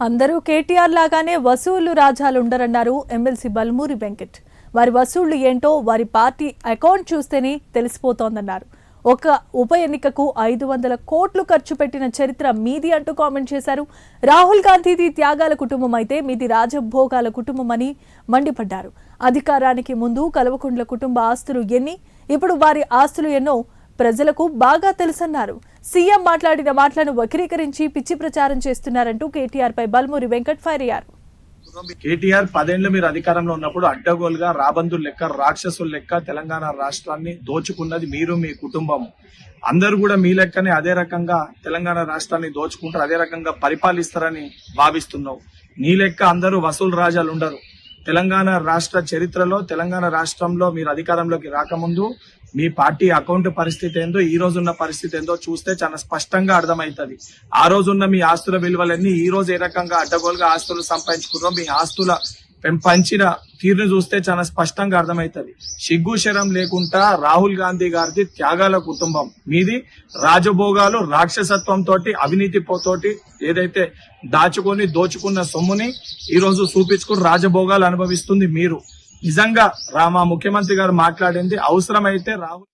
అందరూ కేటీఆర్ లాగానే వసూళ్లు రాజాలుండరన్నారు ఎమ్మెల్సీ బల్మూరి వెంకట్. వారి వసూళ్లు ఏంటో వారి పార్టీ అకౌంట్ చూస్తేనే తెలిసిపోతోందన్నారు. ఒక ఉప ఎన్నికకు 500 కోట్లు ఖర్చు పెట్టిన చరిత్ర మీది అంటూ కామెంట్ చేశారు. రాహుల్ గాంధీది త్యాగాల కుటుంబం అయితే మీది రాజభోగాల కుటుంబం అని మండిపడ్డారు. అధికారానికి ముందు కల్వకుంట్ల కుటుంబ ఆస్తులు ఎన్ని, ఇప్పుడు వారి ఆస్తులు ఎన్నో ప్రజలకు బాగా తెలుసన్నారు. సీఎం మాట్లాడిన మాటలను వక్రీకరించి పిచ్చి ప్రచారం చేస్తున్నారంటూ కేటీఆర్ పై బల్మూరి వెంకట్ ఫైర్ అయ్యారు. కేటీఆర్ 10 ఏళ్లు మీరు అధికారంలో ఉన్నప్పుడు అడ్డగోలుగా రాబందుల లెక్క రాక్షసుల లెక్క తెలంగాణ రాష్ట్రాన్ని దోచుకున్నది మీరు, మీ కుటుంబం అందరూ కూడా మీ లెక్కనే అదే రకంగా తెలంగాణ రాష్ట్రాన్ని దోచుకుంటారు, అదే రకంగా పరిపాలిస్తారని భావిస్తున్నావు. నీ లెక్క అందరూ వసూలు రాజాలు ఉండరు. తెలంగాణ రాష్ట్ర చరిత్రలో తెలంగాణ రాష్ట్రంలో మీరు అధికారంలోకి రాకముందు మీ పార్టీ అకౌంట్ పరిస్థితి ఏందో, ఈ రోజున్న పరిస్థితి ఏందో చూస్తే చాలా స్పష్టంగా అర్థమవుతుంది. ఆ రోజున్న మీ ఆస్తుల విలువలన్నీ ఈ రోజు ఏ రకంగా అడ్డగోలుగా ఆస్తులు సంపాదించుకున్నారో, మీ ఆస్తుల పెంచిన తీరును చూస్తే చాలా స్పష్టంగా అర్థమవుతుంది. సిగ్గు శరం లేకుండా రాహుల్ గాంధీ గారిది త్యాగాల కుటుంబం, మీది రాజభోగాలు రాక్షసత్వంతో అవినీతితోటి ఏదైతే దాచుకొని దోచుకున్న సొమ్ముని ఈ రోజు చూపించుకుని రాజభోగాలు అనుభవిస్తుంది మీరు. నిజంగా మా ముఖ్యమంత్రి గారు మాట్లాడింది అవసరమైతే రాహుల్